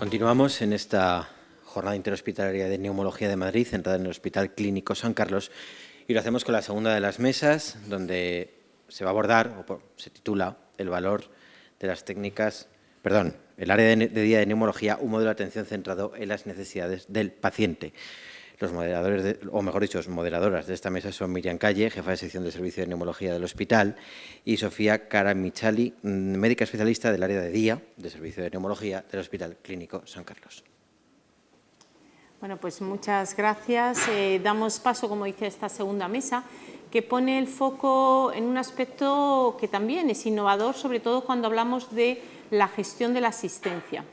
Continuamos en esta jornada interhospitalaria de neumología de Madrid, centrada en el Hospital Clínico San Carlos, y lo hacemos con la segunda de las mesas, donde se va a abordar, o se titula, el valor de las técnicas, el área de día de neumología, un modelo de atención centrado en las necesidades del paciente. Los moderadores, los moderadoras de esta mesa son Miriam Calle, jefa de sección de servicio de neumología del hospital, y Sofía Caramichali, médica especialista del área de día de servicio de neumología del Hospital Clínico San Carlos. Bueno, pues muchas gracias. Damos paso, como dice, a esta segunda mesa, que pone el foco en un aspecto que también es innovador, sobre todo cuando hablamos de la gestión de la asistencia.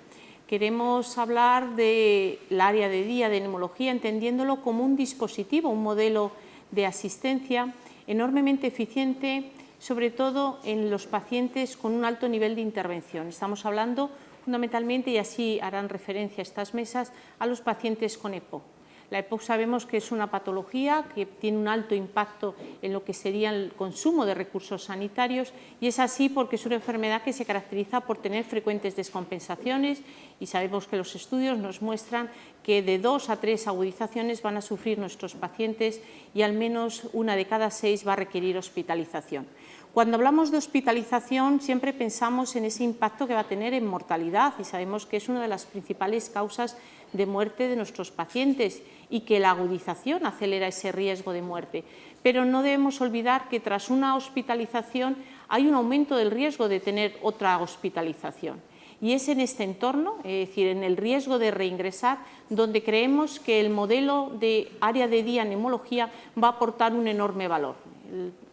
Queremos hablar del área de día de neumología, entendiéndolo como un dispositivo, un modelo de asistencia enormemente eficiente, sobre todo en los pacientes con un alto nivel de intervención. Estamos hablando fundamentalmente, y así harán referencia a estas mesas, a los pacientes con EPOC. La EPOC sabemos que es una patología que tiene un alto impacto en lo que sería el consumo de recursos sanitarios, y es así porque es una enfermedad que se caracteriza por tener frecuentes descompensaciones, y sabemos que los estudios nos muestran que de 2 a 3 agudizaciones van a sufrir nuestros pacientes y al menos 1 de cada 6 va a requerir hospitalización. Cuando hablamos de hospitalización siempre pensamos en ese impacto que va a tener en mortalidad, y sabemos que es una de las principales causas de muerte de nuestros pacientes y que la agudización acelera ese riesgo de muerte. Pero no debemos olvidar que tras una hospitalización hay un aumento del riesgo de tener otra hospitalización. Y es en este entorno, es decir, en el riesgo de reingresar, donde creemos que el modelo de área de día neumología va a aportar un enorme valor.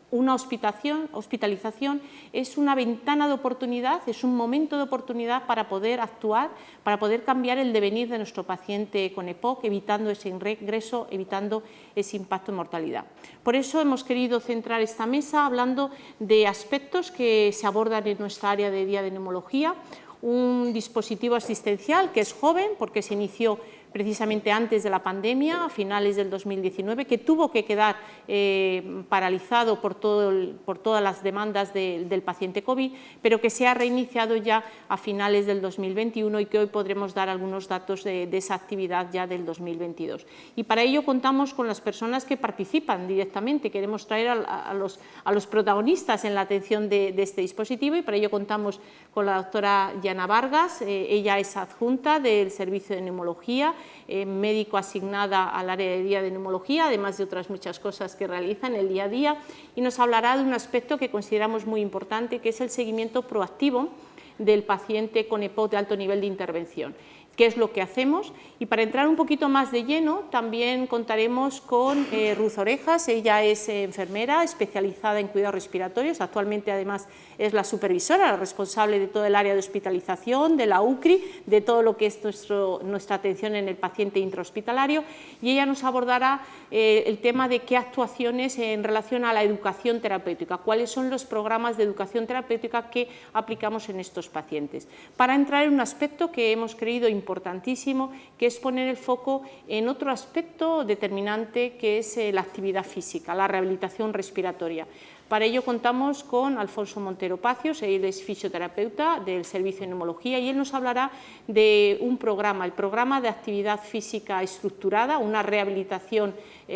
Una hospitalización es una ventana de oportunidad, es un momento de oportunidad para poder actuar, para poder cambiar el devenir de nuestro paciente con EPOC, evitando ese ingreso, evitando ese impacto en mortalidad. Por eso hemos querido centrar esta mesa hablando de aspectos que se abordan en nuestra área de día de neumología. Un dispositivo asistencial que es joven, porque se inició precisamente antes de la pandemia, a finales del 2019, que tuvo que quedar paralizado por todas las demandas del paciente COVID, pero que se ha reiniciado ya a finales del 2021 y que hoy podremos dar algunos datos de esa actividad ya del 2022. Y para ello contamos con las personas que participan directamente. Queremos traer a los protagonistas en la atención de este dispositivo, y para ello contamos con la doctora Yana Vargas. Ella es adjunta del servicio de neumología, médico asignada al área de día de neumología, además de otras muchas cosas que realiza en el día a día, y nos hablará de un aspecto que consideramos muy importante, que es el seguimiento proactivo del paciente con EPOC de alto nivel de intervención. ¿Qué es lo que hacemos? Y para entrar un poquito más de lleno, también contaremos con Ruth Orejas. Ella es enfermera especializada en cuidados respiratorios, actualmente además es la supervisora, la responsable de todo el área de hospitalización, de la UCRI, de todo lo que es nuestra atención en el paciente intrahospitalario, y ella nos abordará el tema de qué actuaciones en relación a la educación terapéutica, cuáles son los programas de educación terapéutica que aplicamos en estos pacientes. Para entrar en un aspecto que hemos creído importantísimo, que es poner el foco en otro aspecto determinante, que es la actividad física, la rehabilitación respiratoria. Para ello contamos con Alfonso Montero Pacios, él es fisioterapeuta del servicio de neumología, y él nos hablará de un programa, el programa de actividad física estructurada, una rehabilitación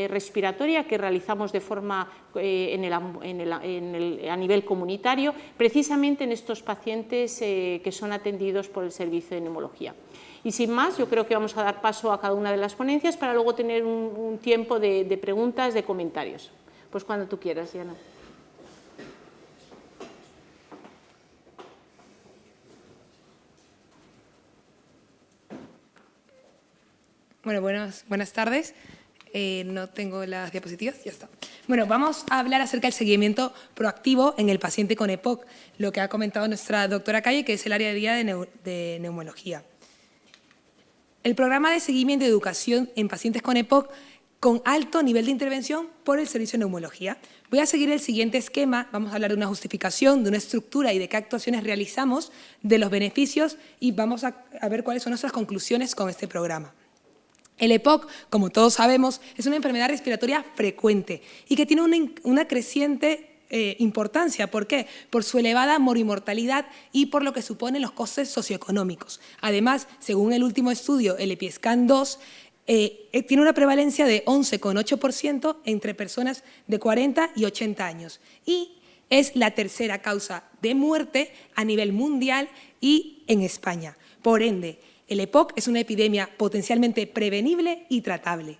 respiratoria que realizamos de forma a nivel comunitario, precisamente en estos pacientes que son atendidos por el servicio de neumología. Y sin más, yo creo que vamos a dar paso a cada una de las ponencias para luego tener un tiempo de preguntas, de comentarios. Pues cuando tú quieras, Diana. Bueno, buenas tardes. No tengo las diapositivas, ya está. Bueno, vamos a hablar acerca del seguimiento proactivo en el paciente con EPOC, lo que ha comentado nuestra doctora Calle, que es el área de día de neumología. El programa de seguimiento y educación en pacientes con EPOC con alto nivel de intervención por el servicio de neumología. Voy a seguir el siguiente esquema, vamos a hablar de una justificación, de una estructura y de qué actuaciones realizamos, de los beneficios, y vamos a ver cuáles son nuestras conclusiones con este programa. El EPOC, como todos sabemos, es una enfermedad respiratoria frecuente y que tiene una creciente importancia. ¿Por qué? Por su elevada morimortalidad y por lo que suponen los costes socioeconómicos. Además, según el último estudio, el EpiScan 2, tiene una prevalencia de 11,8% entre personas de 40 y 80 años y es la tercera causa de muerte a nivel mundial y en España. Por ende, el EPOC es una epidemia potencialmente prevenible y tratable.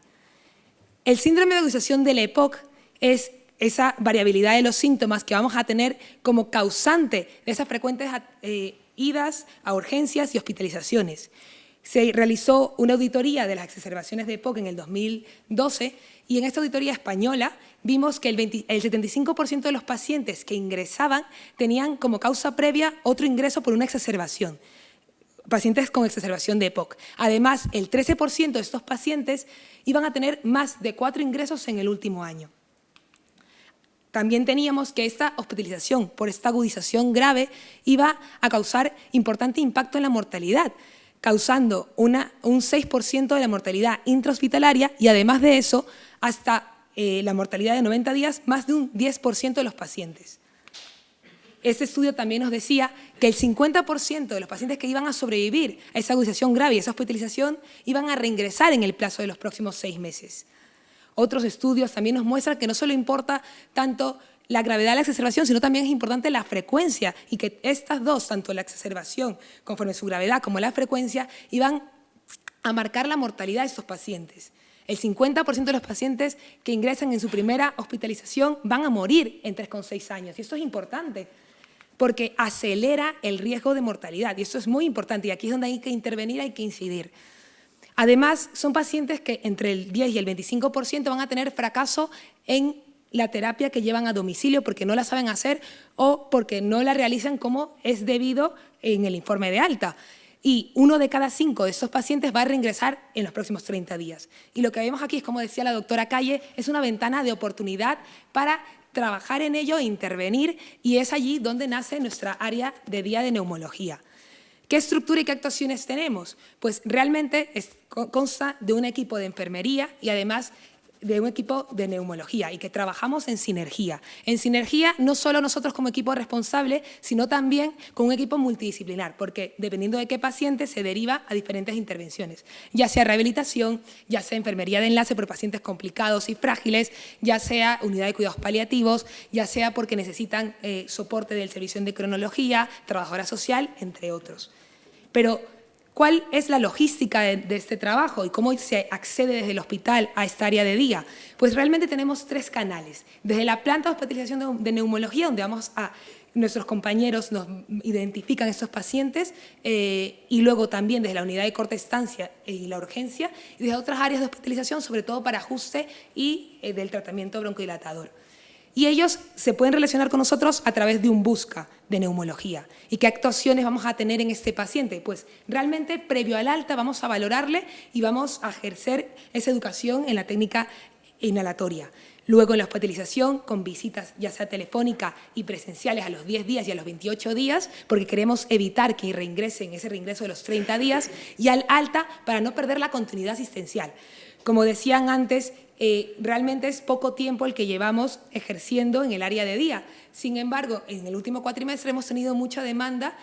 El síndrome de agudización del EPOC es esa variabilidad de los síntomas que vamos a tener como causante de esas frecuentes idas a urgencias y hospitalizaciones. Se realizó una auditoría de las exacerbaciones de EPOC en el 2012 y en esta auditoría española vimos que el 75% de los pacientes que ingresaban tenían como causa previa otro ingreso por una exacerbación, pacientes con exacerbación de EPOC. Además, el 13% de estos pacientes iban a tener más de 4 ingresos en el último año. También teníamos que esta hospitalización por esta agudización grave iba a causar importante impacto en la mortalidad, causando un 6% de la mortalidad intrahospitalaria y además de eso, hasta la mortalidad de 90 días, más de un 10% de los pacientes. Este estudio también nos decía que el 50% de los pacientes que iban a sobrevivir a esa agudización grave y esa hospitalización iban a reingresar en el plazo de los próximos 6 meses. Otros estudios también nos muestran que no solo importa tanto la gravedad de la exacerbación, sino también es importante la frecuencia y que estas dos, tanto la exacerbación conforme su gravedad como la frecuencia, iban a marcar la mortalidad de estos pacientes. El 50% de los pacientes que ingresan en su primera hospitalización van a morir en 3,6 años. Y esto es importante porque acelera el riesgo de mortalidad. Y esto es muy importante y aquí es donde hay que intervenir, hay que incidir. Además, son pacientes que entre el 10 y el 25% van a tener fracaso en la terapia que llevan a domicilio porque no la saben hacer o porque no la realizan como es debido en el informe de alta. Y 1 de cada 5 de estos pacientes va a reingresar en los próximos 30 días. Y lo que vemos aquí es, como decía la doctora Calle, es una ventana de oportunidad para trabajar en ello e intervenir, y es allí donde nace nuestra área de día de neumología. ¿Qué estructura y qué actuaciones tenemos? Pues realmente consta de un equipo de enfermería y además de un equipo de neumología y que trabajamos en sinergia. En sinergia no solo nosotros como equipo responsable, sino también con un equipo multidisciplinar, porque dependiendo de qué paciente se deriva a diferentes intervenciones, ya sea rehabilitación, ya sea enfermería de enlace por pacientes complicados y frágiles, ya sea unidad de cuidados paliativos, ya sea porque necesitan soporte del servicio de endocrinología, trabajadora social, entre otros. Pero ¿cuál es la logística de este trabajo y cómo se accede desde el hospital a esta área de día? Pues realmente tenemos 3 canales. Desde la planta de hospitalización de neumología, donde nuestros compañeros nos identifican estos pacientes, y luego también desde la unidad de corta estancia y la urgencia, y desde otras áreas de hospitalización, sobre todo para ajuste y del tratamiento broncodilatador. Y ellos se pueden relacionar con nosotros a través de un busca de neumología. ¿Y qué actuaciones vamos a tener en este paciente? Pues realmente previo al alta vamos a valorarle y vamos a ejercer esa educación en la técnica inhalatoria. Luego en la hospitalización con visitas ya sea telefónica y presenciales a los 10 días y a los 28 días, porque queremos evitar que reingresen ese reingreso de los 30 días, y al alta para no perder la continuidad asistencial. Como decían antes, realmente es poco tiempo el que llevamos ejerciendo en el área de día. Sin embargo, en el último cuatrimestre hemos tenido mucha demanda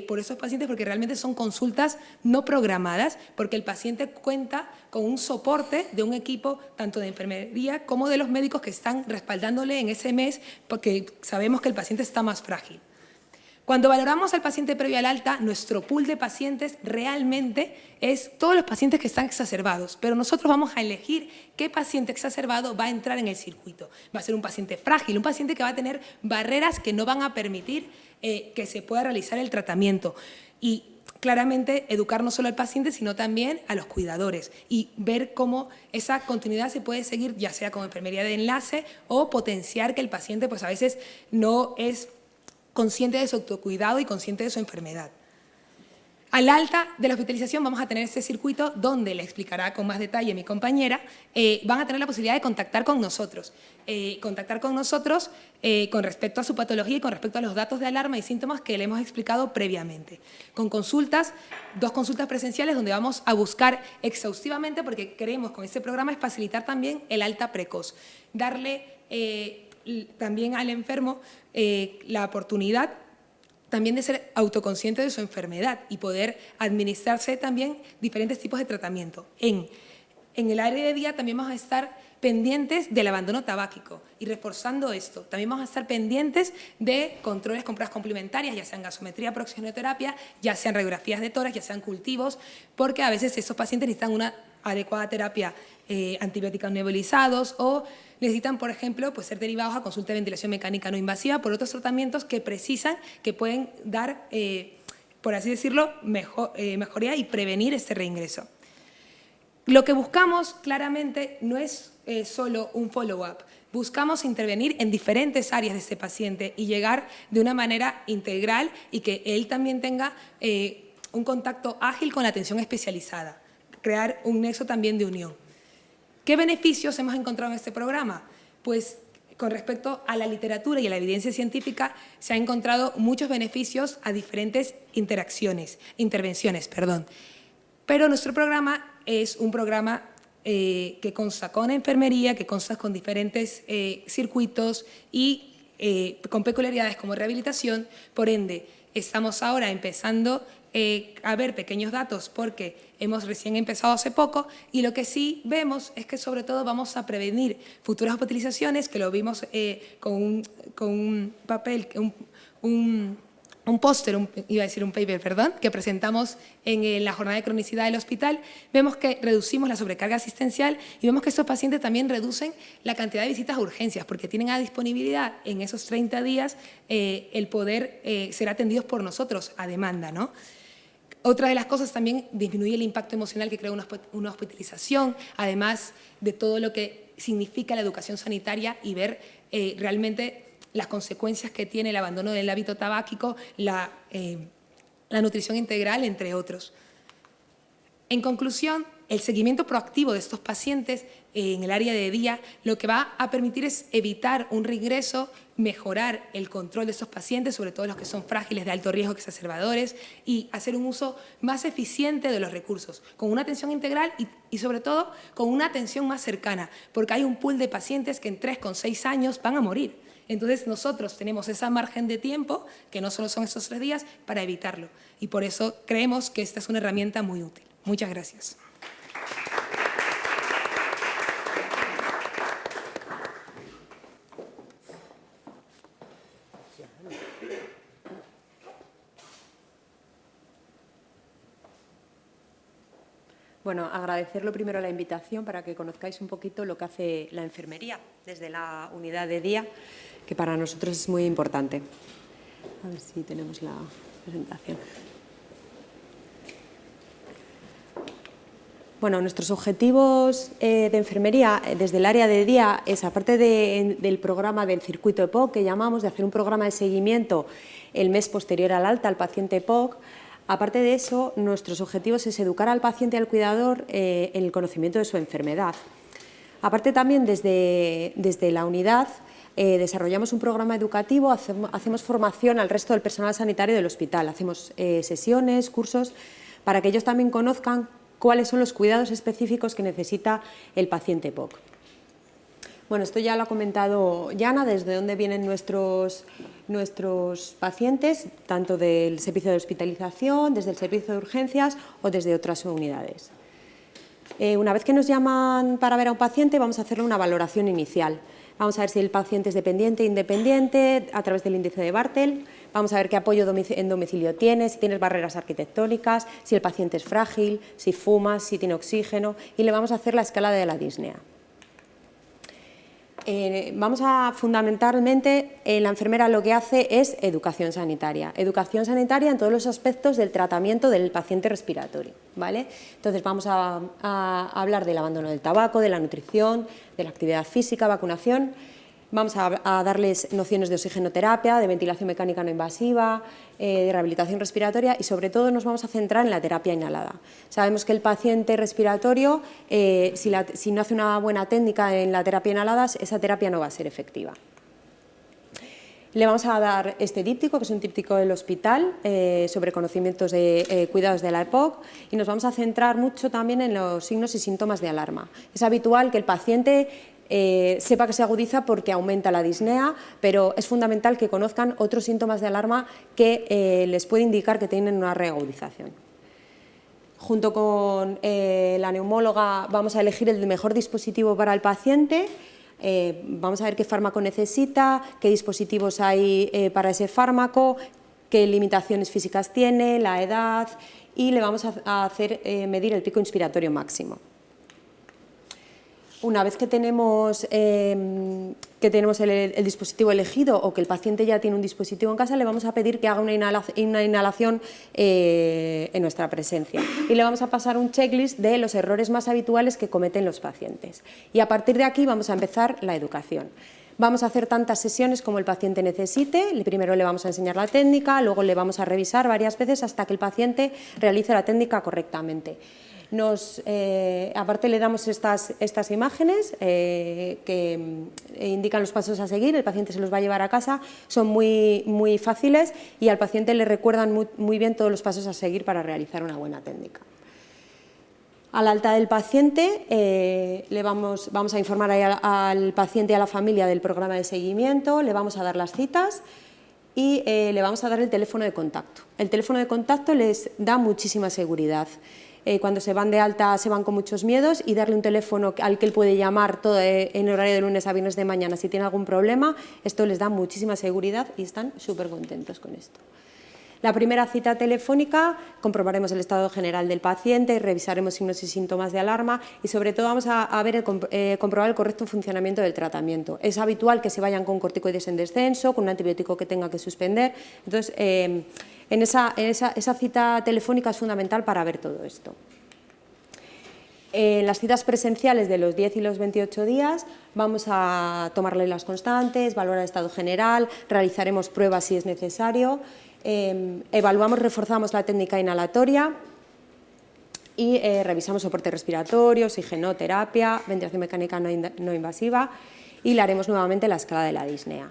por esos pacientes porque realmente son consultas no programadas, porque el paciente cuenta con un soporte de un equipo tanto de enfermería como de los médicos que están respaldándole en ese mes porque sabemos que el paciente está más frágil. Cuando valoramos al paciente previo al alta, nuestro pool de pacientes realmente es todos los pacientes que están exacerbados, pero nosotros vamos a elegir qué paciente exacerbado va a entrar en el circuito. Va a ser un paciente frágil, un paciente que va a tener barreras que no van a permitir que se pueda realizar el tratamiento. Y claramente educar no solo al paciente, sino también a los cuidadores y ver cómo esa continuidad se puede seguir, ya sea con enfermería de enlace o potenciar que el paciente pues a veces no es consciente de su autocuidado y consciente de su enfermedad. Al alta de la hospitalización vamos a tener este circuito donde, le explicará con más detalle mi compañera, van a tener la posibilidad de contactar con nosotros con respecto a su patología y con respecto a los datos de alarma y síntomas que le hemos explicado previamente. Con consultas, 2 consultas presenciales donde vamos a buscar exhaustivamente, porque queremos con este programa es facilitar también el alta precoz, darle también al enfermo la oportunidad también de ser autoconsciente de su enfermedad y poder administrarse también diferentes tipos de tratamiento. En el área de día también vamos a estar pendientes del abandono tabáquico y reforzando esto. También vamos a estar pendientes de controles con pruebas complementarias, ya sean gasometría, proxenoterapia, ya sean radiografías de tórax, ya sean cultivos, porque a veces esos pacientes necesitan una adecuada terapia antibióticos nebulizados o necesitan, por ejemplo, pues ser derivados a consulta de ventilación mecánica no invasiva por otros tratamientos que precisan, que pueden dar, por así decirlo, mejoría y prevenir este reingreso. Lo que buscamos claramente no es solo un follow-up, buscamos intervenir en diferentes áreas de este paciente y llegar de una manera integral y que él también tenga un contacto ágil con la atención especializada, crear un nexo también de unión. ¿Qué beneficios hemos encontrado en este programa? Pues con respecto a la literatura y a la evidencia científica se han encontrado muchos beneficios a diferentes intervenciones. Pero nuestro programa es un programa que consta con enfermería, que consta con diferentes circuitos y con peculiaridades como rehabilitación. Por ende, estamos ahora empezando a ver pequeños datos porque hemos recién empezado hace poco y lo que sí vemos es que sobre todo vamos a prevenir futuras hospitalizaciones, que lo vimos con un papel, un póster, iba a decir un paper, perdón, que presentamos en la jornada de cronicidad del hospital. Vemos que reducimos la sobrecarga asistencial y vemos que estos pacientes también reducen la cantidad de visitas a urgencias porque tienen a disponibilidad en esos 30 días el poder ser atendidos por nosotros a demanda, ¿no? Otra de las cosas también disminuye el impacto emocional que crea una hospitalización, además de todo lo que significa la educación sanitaria y ver realmente las consecuencias que tiene el abandono del hábito tabáquico, la nutrición integral, entre otros. En conclusión, el seguimiento proactivo de estos pacientes en el área de día lo que va a permitir es evitar un reingreso, mejorar el control de estos pacientes, sobre todo los que son frágiles de alto riesgo exacerbadores, y hacer un uso más eficiente de los recursos, con una atención integral y sobre todo con una atención más cercana, porque hay un pool de pacientes que en 3 con 6 años van a morir. Entonces nosotros tenemos esa margen de tiempo, que no solo son estos 3 días, para evitarlo. Y por eso creemos que esta es una herramienta muy útil. Muchas gracias. Bueno, agradecerlo primero la invitación para que conozcáis un poquito lo que hace la enfermería desde la unidad de día, que para nosotros es muy importante. A ver si tenemos la presentación. Bueno, nuestros objetivos de enfermería desde el área de día es, aparte del programa del circuito EPOC, que llamamos, de hacer un programa de seguimiento el mes posterior al alta al paciente EPOC. Aparte de eso, nuestros objetivos es educar al paciente y al cuidador en el conocimiento de su enfermedad. Aparte también desde la unidad desarrollamos un programa educativo, hacemos formación al resto del personal sanitario del hospital, hacemos sesiones, cursos, para que ellos también conozcan cuáles son los cuidados específicos que necesita el paciente EPOC. Bueno, esto ya lo ha comentado Yana, desde dónde vienen nuestros pacientes, tanto del servicio de hospitalización, desde el servicio de urgencias o desde otras unidades. Una vez que nos llaman para ver a un paciente, vamos a hacerle una valoración inicial. Vamos a ver si el paciente es dependiente e independiente a través del índice de Bartel. Vamos a ver qué apoyo en domicilio tiene, si tiene barreras arquitectónicas, si el paciente es frágil, si fuma, si tiene oxígeno, y le vamos a hacer la escala de la disnea. Vamos a, fundamentalmente, la enfermera lo que hace es educación sanitaria en todos los aspectos del tratamiento del paciente respiratorio, ¿vale? Entonces vamos a hablar del abandono del tabaco, de la nutrición, de la actividad física, vacunación. Vamos a darles nociones de oxigenoterapia, de ventilación mecánica no invasiva, de rehabilitación respiratoria y sobre todo nos vamos a centrar en la terapia inhalada. Sabemos que el paciente respiratorio, si no hace una buena técnica en la terapia inhalada, esa terapia no va a ser efectiva. Le vamos a dar este díptico, que es un díptico del hospital, sobre conocimientos de cuidados de la EPOC, y nos vamos a centrar mucho también en los signos y síntomas de alarma. Es habitual que el paciente sepa que se agudiza porque aumenta la disnea, pero es fundamental que conozcan otros síntomas de alarma que les puede indicar que tienen una reagudización. Junto con la neumóloga vamos a elegir el mejor dispositivo para el paciente, vamos a ver qué fármaco necesita, qué dispositivos hay para ese fármaco, qué limitaciones físicas tiene, la edad, y le vamos a hacer medir el pico inspiratorio máximo. Una vez que tenemos el dispositivo elegido o que el paciente ya tiene un dispositivo en casa, le vamos a pedir que haga una inhalación en nuestra presencia y le vamos a pasar un checklist de los errores más habituales que cometen los pacientes. Y a partir de aquí vamos a empezar la educación. Vamos a hacer tantas sesiones como el paciente necesite. Primero le vamos a enseñar la técnica, luego le vamos a revisar varias veces hasta que el paciente realice la técnica correctamente. Aparte le damos estas imágenes que indican los pasos a seguir, el paciente se los va a llevar a casa, son muy fáciles y al paciente le recuerdan muy bien todos los pasos a seguir para realizar una buena técnica. Al alta del paciente vamos a informar al paciente y a la familia del programa de seguimiento, le vamos a dar las citas y le vamos a dar el teléfono de contacto. El teléfono de contacto les da muchísima seguridad. Cuando se van de alta se van con muchos miedos y darle un teléfono al que él puede llamar en horario de lunes a viernes de mañana si tiene algún problema, esto les da muchísima seguridad y están súper contentos con esto. La primera cita telefónica comprobaremos el estado general del paciente, revisaremos signos y síntomas de alarma y sobre todo vamos a comprobar el correcto funcionamiento del tratamiento. Es habitual que se vayan con corticoides en descenso, con un antibiótico que tenga que suspender, entonces esa cita telefónica es fundamental para ver todo esto. En las citas presenciales de los 10 y los 28 días vamos a tomarle las constantes, valorar el estado general, realizaremos pruebas si es necesario, evaluamos, reforzamos la técnica inhalatoria y revisamos soporte respiratorio, oxigenoterapia, ventilación mecánica no invasiva y le haremos nuevamente la escala de la disnea.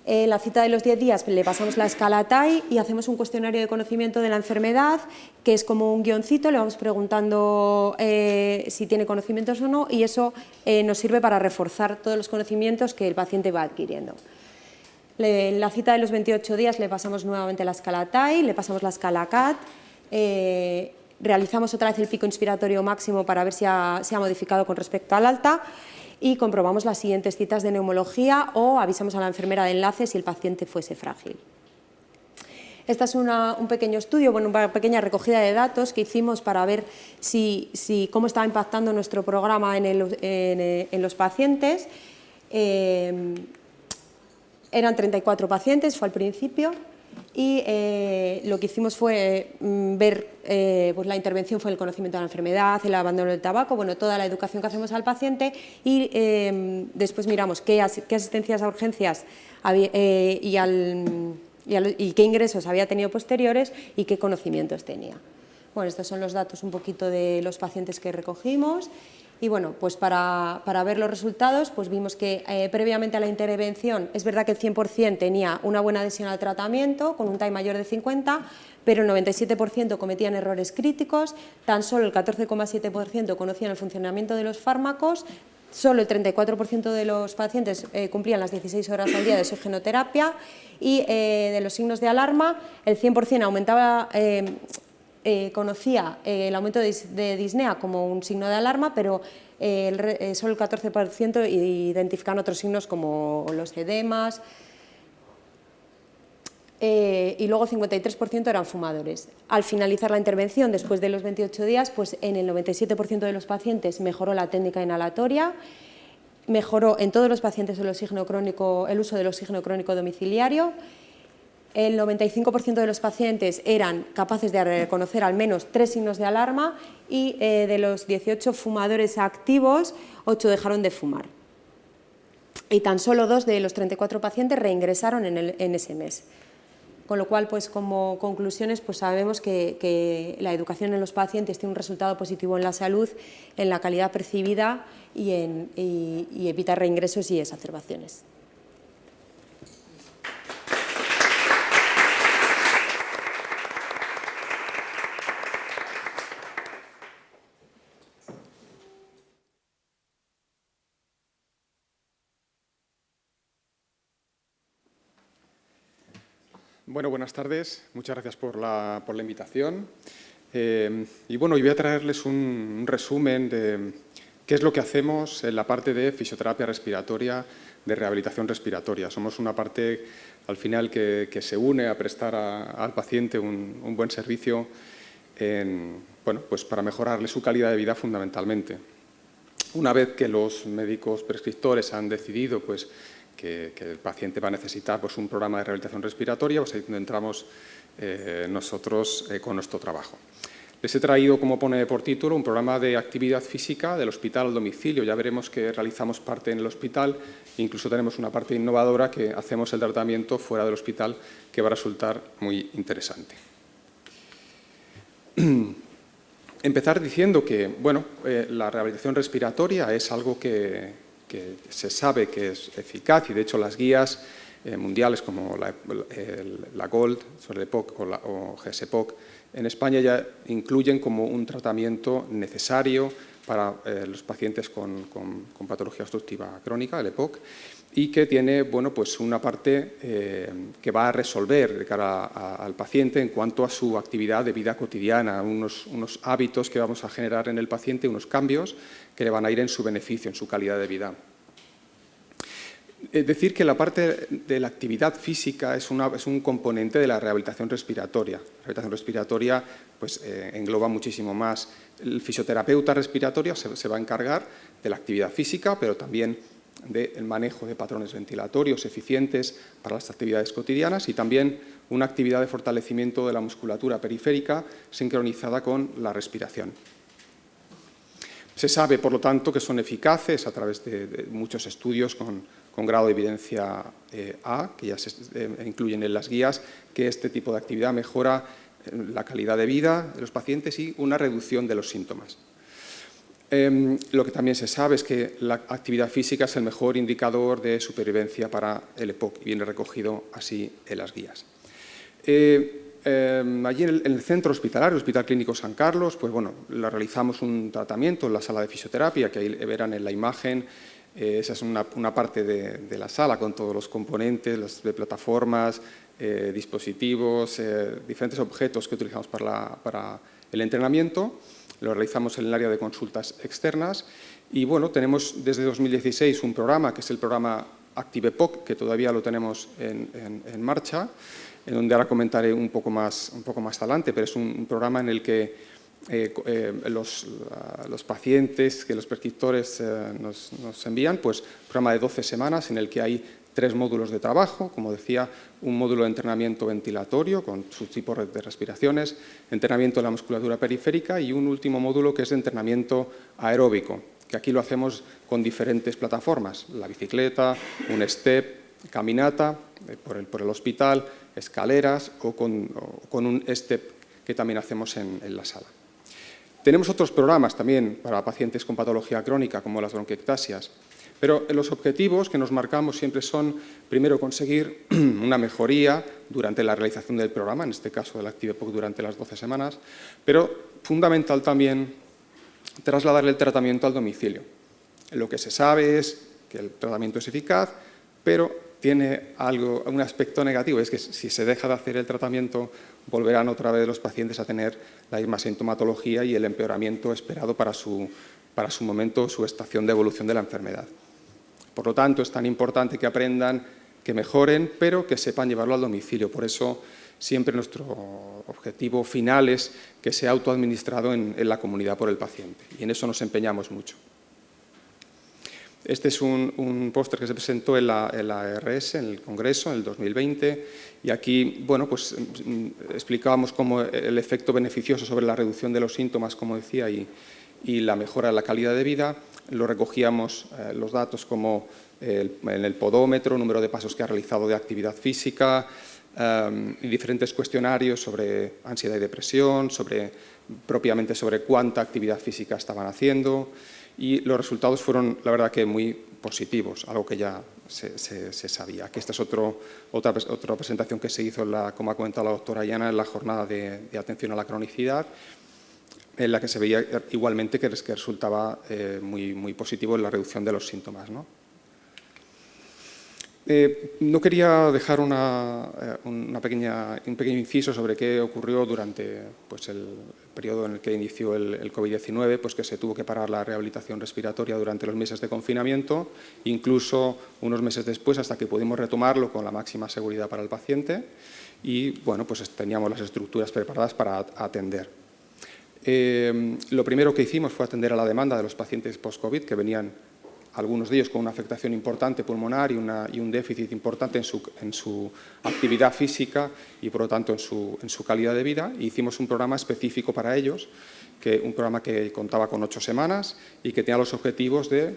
En la cita de los 10 días le pasamos la escala TAI y hacemos un cuestionario de conocimiento de la enfermedad, que es como un guioncito, le vamos preguntando si tiene conocimientos o no y eso nos sirve para reforzar todos los conocimientos que el paciente va adquiriendo. En la cita de los 28 días le pasamos nuevamente la escala TAI, le pasamos la escala CAT, realizamos otra vez el pico inspiratorio máximo para ver si se ha modificado con respecto al alta y comprobamos las siguientes citas de neumología o avisamos a la enfermera de enlace si el paciente fuese frágil. Este es un pequeño estudio, una pequeña recogida de datos que hicimos para ver cómo estaba impactando nuestro programa en los pacientes. Eran 34 pacientes, fue al principio, y lo que hicimos fue ver pues la intervención fue el conocimiento de la enfermedad, el abandono del tabaco, bueno, toda la educación que hacemos al paciente y después miramos qué asistencias a urgencias había, y qué ingresos había tenido posteriores y qué conocimientos tenía. Bueno, estos son los datos un poquito de los pacientes que recogimos y bueno, pues para ver los resultados pues vimos que previamente a la intervención es verdad que el 100% tenía una buena adhesión al tratamiento con un TAI mayor de 50, pero el 97% cometían errores críticos, tan solo el 14,7% conocían el funcionamiento de los fármacos, solo el 34% de los pacientes cumplían las 16 horas al día de oxigenoterapia y de los signos de alarma el 100% aumentaba... conocía el aumento de disnea como un signo de alarma, pero solo el 14% identificaban otros signos como los edemas y luego 53% eran fumadores. Al finalizar la intervención, después de los 28 días, pues en el 97% de los pacientes mejoró la técnica inhalatoria, mejoró en todos los pacientes el uso del oxígeno crónico domiciliario. El 95% de los pacientes eran capaces de reconocer al menos 3 signos de alarma y de los 18 fumadores activos, 8 dejaron de fumar. Y tan solo 2 de los 34 pacientes reingresaron en ese mes. Con lo cual, pues como conclusiones, pues sabemos que la educación en los pacientes tiene un resultado positivo en la salud, en la calidad percibida y evita reingresos y exacerbaciones. Bueno, buenas tardes. Muchas gracias por la invitación. Y bueno, hoy voy a traerles un resumen de qué es lo que hacemos en la parte de fisioterapia respiratoria, de rehabilitación respiratoria. Somos una parte, al final, que se une a prestar al paciente un buen servicio bueno, pues para mejorarle su calidad de vida fundamentalmente. Una vez que los médicos prescriptores han decidido pues, que el paciente va a necesitar pues, un programa de rehabilitación respiratoria, pues ahí es donde entramos nosotros con nuestro trabajo. Les he traído, como pone por título, un programa de actividad física del hospital al domicilio. Ya veremos que realizamos parte en el hospital, incluso tenemos una parte innovadora que hacemos el tratamiento fuera del hospital, que va a resultar muy interesante. Empezar diciendo que bueno, la rehabilitación respiratoria es algo que se sabe que es eficaz y, de hecho, las guías mundiales como la GOLD sobre el EPOC o GSEPOC en España ya incluyen como un tratamiento necesario para los pacientes con patología obstructiva crónica, el EPOC, y que tiene bueno, pues una parte que va a resolver de cara al paciente en cuanto a su actividad de vida cotidiana, unos hábitos que vamos a generar en el paciente, unos cambios que le van a ir en su beneficio, en su calidad de vida. Es decir, que la parte de la actividad física es un componente de la rehabilitación respiratoria. La rehabilitación respiratoria pues, engloba muchísimo más. El fisioterapeuta respiratorio se va a encargar de la actividad física, pero también del manejo de patrones ventilatorios eficientes para las actividades cotidianas y también una actividad de fortalecimiento de la musculatura periférica sincronizada con la respiración. Se sabe, por lo tanto, que son eficaces a través de muchos estudios con grado de evidencia A, que ya se incluyen en las guías, que este tipo de actividad mejora la calidad de vida de los pacientes y una reducción de los síntomas. Lo que también se sabe es que la actividad física es el mejor indicador de supervivencia para el EPOC y viene recogido así en las guías. Allí en el centro hospitalario, el Hospital Clínico San Carlos, pues bueno, realizamos un tratamiento en la sala de fisioterapia, que ahí verán en la imagen. Esa es una parte de la sala con todos los componentes, las de plataformas, dispositivos, diferentes objetos que utilizamos para el entrenamiento. Lo realizamos en el área de consultas externas y bueno, tenemos desde 2016 un programa que es el programa Active EPOC, que todavía lo tenemos en marcha, en donde ahora comentaré un poco más adelante, pero es un programa en el que los pacientes que los prescriptores nos envían, pues un programa de 12 semanas en el que hay 3 módulos de trabajo, como decía, un módulo de entrenamiento ventilatorio con sus tipos de respiraciones, entrenamiento de la musculatura periférica y un último módulo que es de entrenamiento aeróbico, que aquí lo hacemos con diferentes plataformas, la bicicleta, un step, caminata por el hospital, escaleras o con un step que también hacemos en la sala. Tenemos otros programas también para pacientes con patología crónica, como las bronquiectasias, pero los objetivos que nos marcamos siempre son, primero, conseguir una mejoría durante la realización del programa, en este caso del Active EPOC durante las 12 semanas, pero fundamental también trasladar el tratamiento al domicilio. Lo que se sabe es que el tratamiento es eficaz, pero tiene un aspecto negativo, es que si se deja de hacer el tratamiento, volverán otra vez los pacientes a tener la misma sintomatología y el empeoramiento esperado para su momento, su estación de evolución de la enfermedad. Por lo tanto, es tan importante que aprendan, que mejoren, pero que sepan llevarlo al domicilio. Por eso, siempre nuestro objetivo final es que sea autoadministrado en la comunidad por el paciente, y en eso nos empeñamos mucho. Este es un póster que se presentó en la ARS, en el Congreso, en el 2020, y aquí bueno, pues, explicábamos cómo el efecto beneficioso sobre la reducción de los síntomas, como decía, y la mejora de la calidad de vida. Lo recogíamos los datos como en el podómetro, número de pasos que ha realizado de actividad física, y diferentes cuestionarios sobre ansiedad y depresión, propiamente sobre cuánta actividad física estaban haciendo, y los resultados fueron, la verdad, que muy positivos, algo que ya se sabía. Que esta es otra presentación que se hizo, como ha comentado la doctora Ayana, en la jornada de atención a la cronicidad, en la que se veía igualmente que resultaba muy positivo en la reducción de los síntomas, ¿no? No quería dejar un pequeño inciso sobre qué ocurrió durante pues, el periodo en el que inició el COVID-19, pues que se tuvo que parar la rehabilitación respiratoria durante los meses de confinamiento, incluso unos meses después, hasta que pudimos retomarlo con la máxima seguridad para el paciente y bueno, pues teníamos las estructuras preparadas para atender. Lo primero que hicimos fue atender a la demanda de los pacientes post-COVID que venían, algunos de ellos con una afectación importante pulmonar y un déficit importante en su actividad física y, por lo tanto, en su calidad de vida. E hicimos un programa específico para ellos, un programa que contaba con 8 semanas y que tenía los objetivos de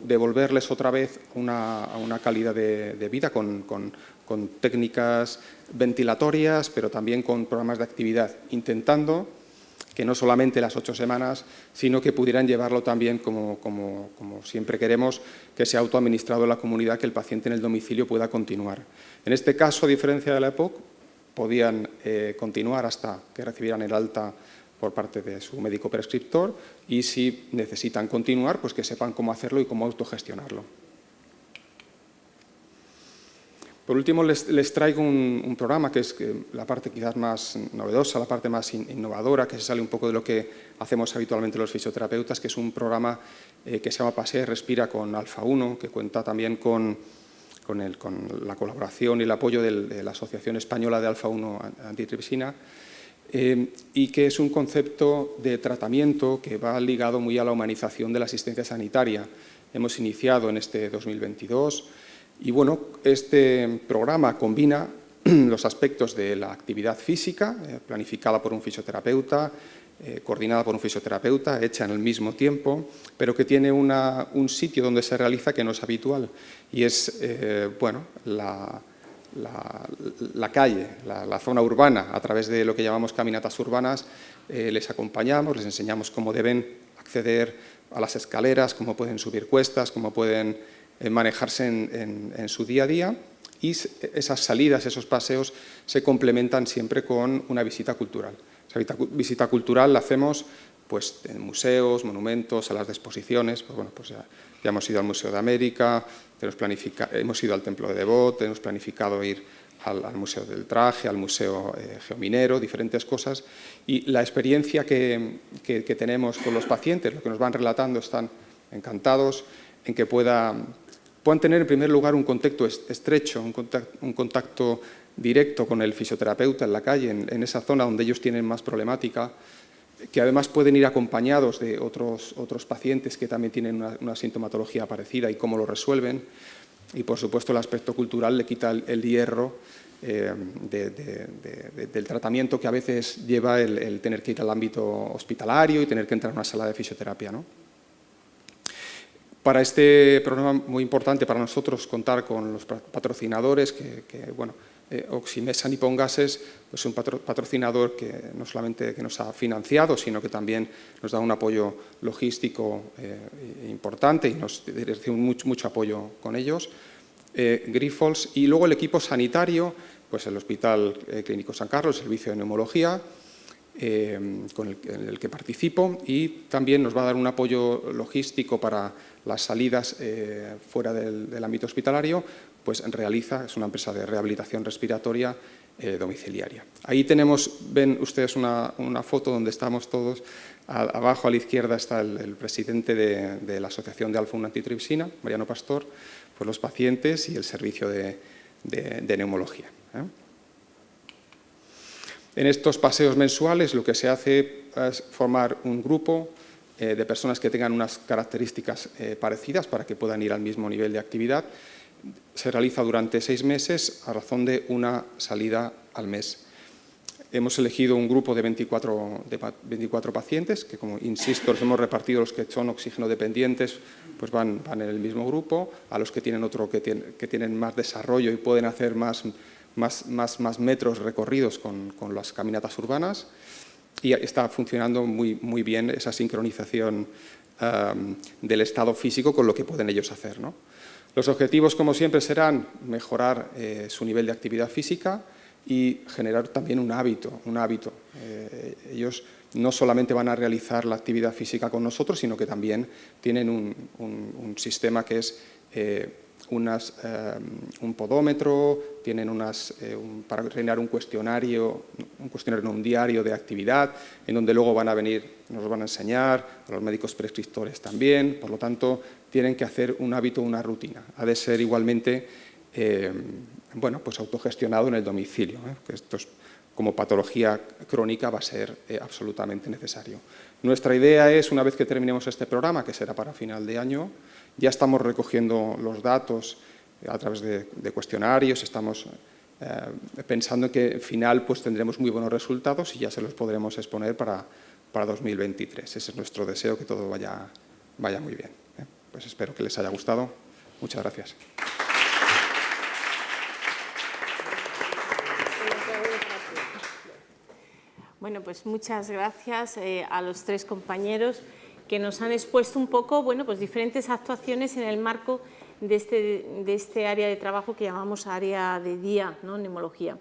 devolverles otra vez a una calidad de vida con técnicas ventilatorias, pero también con programas de actividad, intentando que no solamente las 8 semanas, sino que pudieran llevarlo también, como siempre queremos, que sea autoadministrado en la comunidad, que el paciente en el domicilio pueda continuar. En este caso, a diferencia de la EPOC, podían continuar hasta que recibieran el alta por parte de su médico prescriptor y si necesitan continuar, pues que sepan cómo hacerlo y cómo autogestionarlo. Por último, les traigo un programa que es la parte quizás más novedosa, la parte más innovadora, que se sale un poco de lo que hacemos habitualmente los fisioterapeutas, que es un programa que se llama PASEA Respira con Alfa 1, que cuenta también con la colaboración y el apoyo de la Asociación Española de Alfa 1 Antitripsina, y que es un concepto de tratamiento que va ligado muy a la humanización de la asistencia sanitaria. Hemos iniciado en este 2022 y bueno, este programa combina los aspectos de la actividad física, planificada por un fisioterapeuta, coordinada por un fisioterapeuta, hecha en el mismo tiempo, pero que tiene un sitio donde se realiza que no es habitual, y es la calle, la zona urbana. A través de lo que llamamos caminatas urbanas, les acompañamos, les enseñamos cómo deben acceder a las escaleras, cómo pueden subir cuestas, cómo pueden manejarse en su día a día, y esas salidas, esos paseos se complementan siempre con una visita cultural. Esa visita cultural la hacemos pues, en museos, monumentos, salas de exposiciones. Pues, bueno, pues ya hemos ido al Museo de América, hemos ido al Templo de Devot, hemos planificado ir al Museo del Traje, al Museo Geominero, diferentes cosas. Y la experiencia que tenemos con los pacientes, lo que nos van relatando, están encantados en que puedan tener en primer lugar un contacto estrecho, un contacto directo con el fisioterapeuta en la calle, en esa zona donde ellos tienen más problemática, que además pueden ir acompañados de otros pacientes que también tienen una sintomatología parecida y cómo lo resuelven. Y, por supuesto, el aspecto cultural le quita el hierro del tratamiento que a veces lleva el tener que ir al ámbito hospitalario y tener que entrar a una sala de fisioterapia, ¿no? Para este programa, muy importante para nosotros contar con los patrocinadores, Oximesa Nippon Gases es un patrocinador que no solamente que nos ha financiado, sino que también nos da un apoyo logístico importante y nos recibe mucho apoyo con ellos. Grifols, y luego el equipo sanitario, pues el Hospital Clínico San Carlos, el servicio de neumología, en el que participo, y también nos va a dar un apoyo logístico para las salidas fuera del ámbito hospitalario, pues es una empresa de rehabilitación respiratoria domiciliaria. Ahí ven ustedes una foto donde estamos todos. Abajo a la izquierda está el presidente de la Asociación de Alfa 1 Antitripsina, Mariano Pastor, pues los pacientes y el servicio de neumología. En estos paseos mensuales lo que se hace es formar un grupo de personas que tengan unas características parecidas para que puedan ir al mismo nivel de actividad. Se realiza durante 6 meses a razón de una salida al mes. Hemos elegido un grupo de 24 pacientes que, como insisto, los hemos repartido. Los que son oxígeno dependientes pues van en el mismo grupo, a los que tienen otro que tienen más desarrollo y pueden hacer más metros recorridos con las caminatas urbanas, y está funcionando muy bien esa sincronización del estado físico con lo que pueden ellos hacer, ¿no? Los objetivos, como siempre, serán mejorar su nivel de actividad física y generar también un hábito. Ellos no solamente van a realizar la actividad física con nosotros, sino que también tienen un sistema que es un podómetro, tienen para rellenar un cuestionario en un diario de actividad, en donde luego van a venir, nos van a enseñar, a los médicos prescriptores también, por lo tanto, tienen que hacer un hábito, una rutina. Ha de ser igualmente pues autogestionado en el domicilio, que esto es, como patología crónica va a ser absolutamente necesario. Nuestra idea es, una vez que terminemos este programa, que será para final de año, ya estamos recogiendo los datos a través de cuestionarios, estamos pensando en que al final pues, tendremos muy buenos resultados y ya se los podremos exponer para 2023. Ese es nuestro deseo, que todo vaya muy bien. Pues espero que les haya gustado. Muchas gracias. Bueno, pues muchas gracias a los tres compañeros que nos han expuesto un poco, bueno, pues diferentes actuaciones en el marco de este área de trabajo que llamamos área de día, ¿no? Neumología.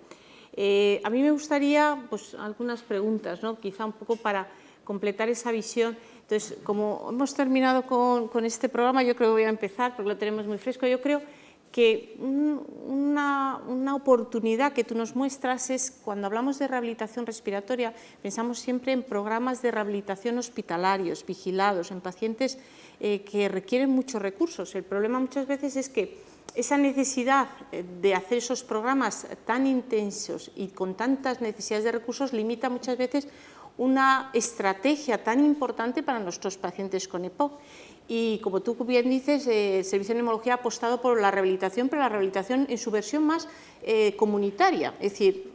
A mí me gustaría, pues, algunas preguntas, ¿no? Quizá un poco para completar esa visión. Entonces, como hemos terminado con este programa, yo creo que voy a empezar, porque lo tenemos muy fresco. Yo creo que una oportunidad que tú nos muestras es, cuando hablamos de rehabilitación respiratoria, pensamos siempre en programas de rehabilitación hospitalarios, vigilados, en pacientes que requieren muchos recursos. El problema muchas veces es que esa necesidad de hacer esos programas tan intensos y con tantas necesidades de recursos limita muchas veces una estrategia tan importante para nuestros pacientes con EPOC. Y como tú bien dices, el Servicio de Neumología ha apostado por la rehabilitación, pero la rehabilitación en su versión más comunitaria, es decir,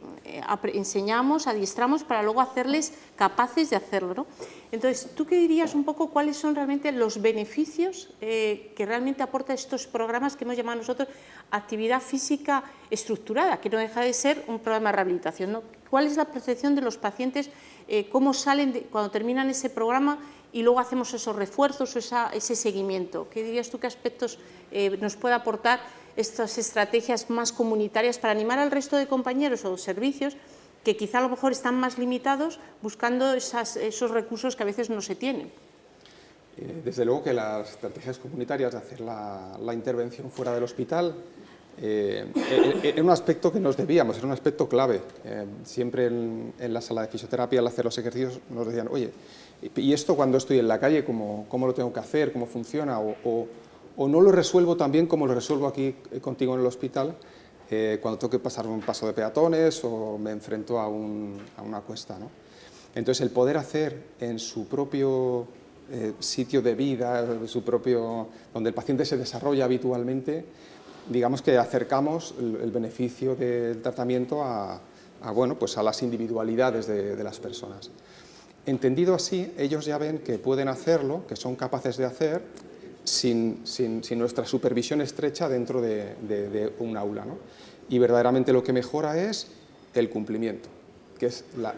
enseñamos, adiestramos para luego hacerles capaces de hacerlo, ¿no? Entonces, ¿tú qué dirías un poco cuáles son realmente los beneficios que realmente aportan estos programas que hemos llamado nosotros actividad física estructurada, que no deja de ser un programa de rehabilitación, ¿no? ¿Cuál es la percepción de los pacientes, cómo salen cuando terminan ese programa y luego hacemos esos refuerzos, ese seguimiento? ¿Qué dirías tú, qué aspectos nos puede aportar estas estrategias más comunitarias para animar al resto de compañeros o servicios que quizá a lo mejor están más limitados buscando esos recursos que a veces no se tienen? Desde luego que las estrategias comunitarias de hacer la intervención fuera del hospital era un aspecto que nos debíamos, era un aspecto clave. Siempre en la sala de fisioterapia, al hacer los ejercicios, nos decían, oye, ¿y esto cuando estoy en la calle, cómo lo tengo que hacer, cómo funciona? O no lo resuelvo tan bien como lo resuelvo aquí contigo en el hospital, cuando tengo que pasar un paso de peatones o me enfrento a una cuesta, ¿no? Entonces, el poder hacer en su propio sitio de vida, donde el paciente se desarrolla habitualmente, digamos que acercamos el beneficio del tratamiento a las individualidades de las personas. Entendido así, ellos ya ven que pueden hacerlo, que son capaces de hacer, sin nuestra supervisión estrecha dentro de un aula, ¿no? Y verdaderamente lo que mejora es el cumplimiento, que es la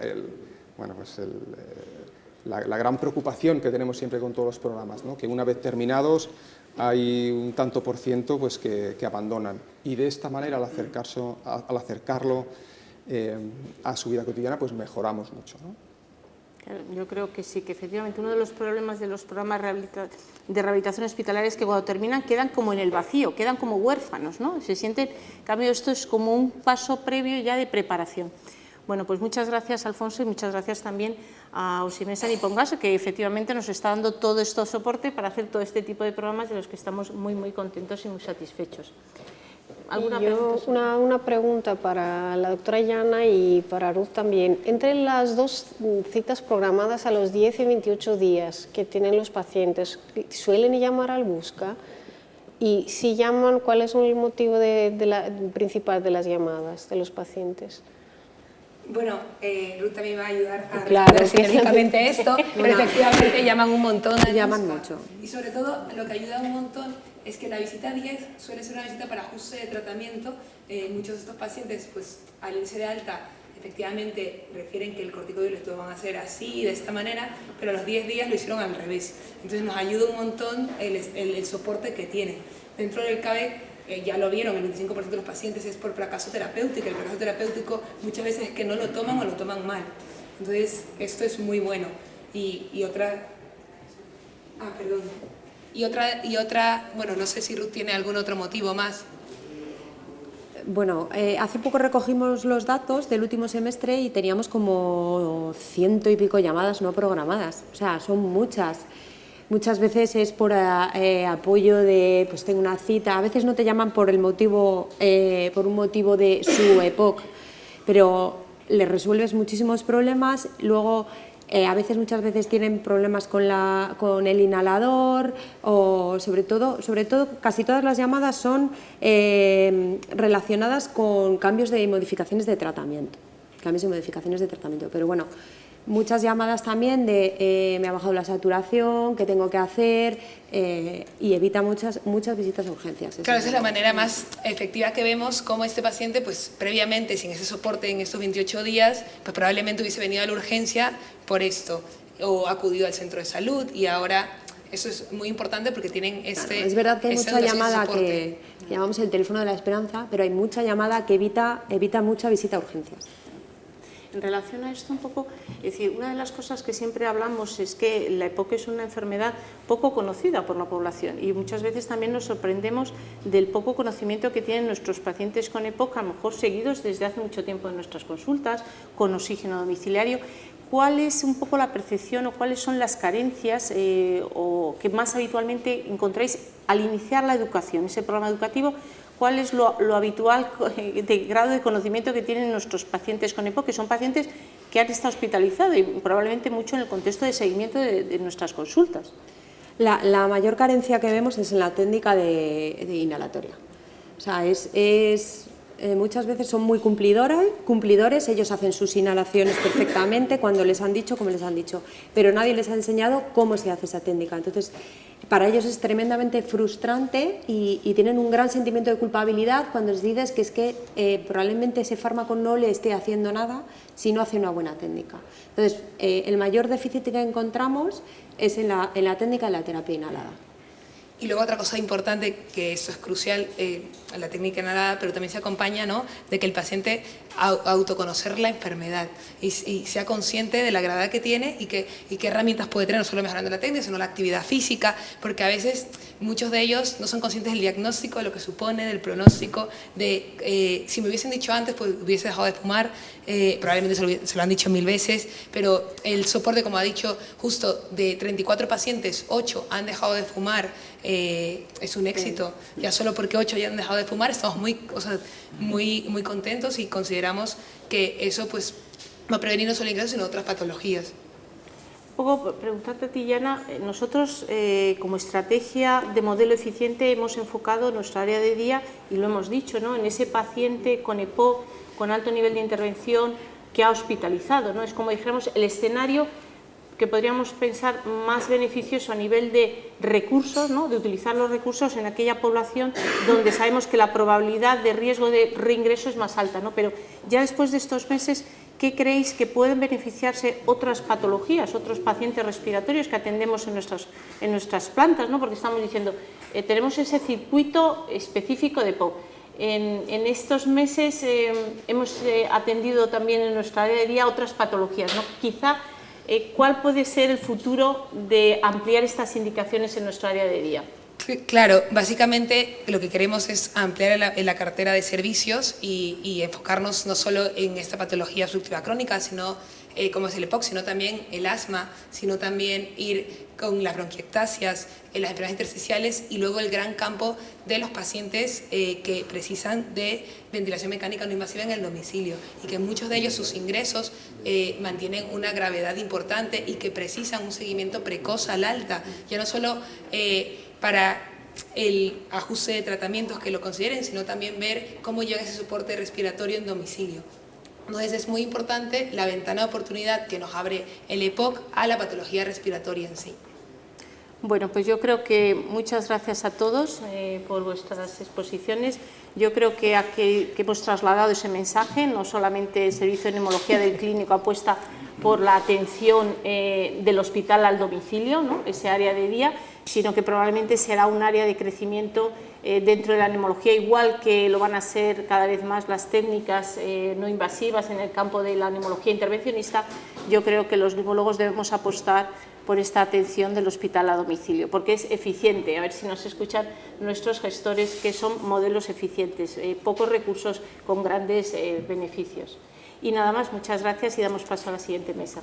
gran preocupación que tenemos siempre con todos los programas, ¿no? Que una vez terminados hay un tanto por ciento pues, que abandonan. Y de esta manera, al acercarlo a su vida cotidiana, pues mejoramos mucho, ¿no? Yo creo que sí, que efectivamente uno de los problemas de los programas de rehabilitación hospitalaria es que cuando terminan quedan como en el vacío, quedan como huérfanos, ¿no? Se sienten, en cambio esto es como un paso previo ya de preparación. Bueno, pues muchas gracias, Alfonso, y muchas gracias también a Osimesa Nipongas, que efectivamente nos está dando todo este soporte para hacer todo este tipo de programas de los que estamos muy, muy contentos y muy satisfechos. Una pregunta para la doctora Yana y para Ruth también. Entre las dos citas programadas a los 10 y 28 días que tienen los pacientes, ¿suelen llamar al Busca? Y si llaman, ¿cuál es el motivo principal de las llamadas de los pacientes? Bueno, Ruth también va a ayudar a Claro, responder genéricamente esto, pero efectivamente llaman un montón. Llaman mucho. Y sobre todo, lo que ayuda un montón es que la visita 10 suele ser una visita para ajuste de tratamiento. Muchos de estos pacientes, pues al irse de alta, efectivamente refieren que el corticoide lo van a hacer así, de esta manera, pero a los 10 días lo hicieron al revés. Entonces nos ayuda un montón el soporte que tienen. Dentro del CABE, ya lo vieron, el 25% de los pacientes es por fracaso terapéutico. El fracaso terapéutico muchas veces es que no lo toman o lo toman mal. Entonces, esto es muy bueno. Y otra... perdón. Y otra, bueno, no sé si Ruth tiene algún otro motivo más. Bueno, hace poco recogimos los datos del último semestre y teníamos como 100 y pico llamadas no programadas. O sea, son muchas. Muchas veces es por apoyo de, pues tengo una cita. A veces no te llaman por el motivo, por un motivo de su EPOC, pero les resuelves muchísimos problemas. Luego, muchas veces tienen problemas con el inhalador, o sobre todo casi todas las llamadas son relacionadas con cambios de modificaciones de tratamiento. Pero bueno, muchas llamadas también de me ha bajado la saturación, qué tengo que hacer, y evita muchas visitas a urgencias. Claro, esa es la manera más efectiva que vemos cómo este paciente, pues previamente, sin ese soporte en estos 28 días, pues probablemente hubiese venido a la urgencia por esto, o acudido al centro de salud, y ahora eso es muy importante porque tienen Claro, es verdad que hay mucha llamada que llamamos el teléfono de la esperanza, pero hay mucha llamada que evita mucha visita a urgencias. En relación a esto un poco, es decir, una de las cosas que siempre hablamos es que la EPOC es una enfermedad poco conocida por la población y muchas veces también nos sorprendemos del poco conocimiento que tienen nuestros pacientes con EPOC, a lo mejor seguidos desde hace mucho tiempo en nuestras consultas, con oxígeno domiciliario. ¿Cuál es un poco la percepción o cuáles son las carencias o que más habitualmente encontráis al iniciar la educación, ese programa educativo? ¿Cuál es lo habitual de grado de conocimiento que tienen nuestros pacientes con EPOC, que son pacientes que han estado hospitalizados y probablemente mucho en el contexto de seguimiento de nuestras consultas? La mayor carencia que vemos es en la técnica de inhalatoria. O sea, muchas veces son muy cumplidores, ellos hacen sus inhalaciones perfectamente cuando les han dicho, como les han dicho, pero nadie les ha enseñado cómo se hace esa técnica. Entonces, para ellos es tremendamente frustrante y tienen un gran sentimiento de culpabilidad cuando les dices que es que probablemente ese fármaco no le esté haciendo nada si no hace una buena técnica. Entonces, el mayor déficit que encontramos es en la técnica de la terapia inhalada. Y luego otra cosa importante, que eso es crucial, la técnica inhalada, pero también se acompaña, ¿no?, de que el paciente autoconocer la enfermedad y sea consciente de la gravedad que tiene y qué herramientas puede tener, no solo mejorando la técnica, sino la actividad física, porque a veces muchos de ellos no son conscientes del diagnóstico, de lo que supone, del pronóstico, de si me hubiesen dicho antes, pues hubiese dejado de fumar, probablemente se lo han dicho 1000 veces, pero el soporte, como ha dicho, justo de 34 pacientes, 8 han dejado de fumar, es un éxito. Ya solo porque 8 ya han dejado de fumar estamos muy contentos y consideramos que eso pues va a prevenir no solo ingresos sino otras patologías. Un poco preguntarte a ti, Yana, nosotros como estrategia de modelo eficiente hemos enfocado nuestra área de día y lo hemos dicho, ¿no?, en ese paciente con EPOC, con alto nivel de intervención que ha hospitalizado, ¿no? Es como dijéramos el escenario que podríamos pensar más beneficioso a nivel de recursos, ¿no?, de utilizar los recursos en aquella población donde sabemos que la probabilidad de riesgo de reingreso es más alta, ¿no? Pero ya después de estos meses, ¿qué creéis que pueden beneficiarse otras patologías, otros pacientes respiratorios que atendemos en nuestras plantas, ¿no? Porque estamos diciendo, tenemos ese circuito específico de EPOC. En estos meses hemos atendido también en nuestra área de día otras patologías, ¿no? Quizá, ¿cuál puede ser el futuro de ampliar estas indicaciones en nuestra área de día? Claro, básicamente lo que queremos es ampliar la cartera de servicios y enfocarnos no solo en esta patología obstructiva crónica, sino como es el EPOC, sino también el asma, sino también ir con las bronquiectasias, las enfermedades intersticiales y luego el gran campo de los pacientes que precisan de ventilación mecánica no invasiva en el domicilio y que muchos de ellos sus ingresos mantienen una gravedad importante y que precisan un seguimiento precoz al alta, ya no solo para el ajuste de tratamientos que lo consideren, sino también ver cómo llega ese soporte respiratorio en domicilio. Entonces es muy importante la ventana de oportunidad que nos abre el EPOC a la patología respiratoria en sí. Bueno, pues yo creo que muchas gracias a todos por vuestras exposiciones. Yo creo que hemos trasladado ese mensaje, no solamente el Servicio de Neumología del Clínico apuesta por la atención del hospital al domicilio, ¿no?, ese área de día, sino que probablemente será un área de crecimiento dentro de la neumología, igual que lo van a ser cada vez más las técnicas no invasivas en el campo de la neumología intervencionista, yo creo que los neumólogos debemos apostar por esta atención del hospital a domicilio, porque es eficiente. A ver si nos escuchan nuestros gestores, que son modelos eficientes, pocos recursos con grandes beneficios. Y nada más, muchas gracias y damos paso a la siguiente mesa.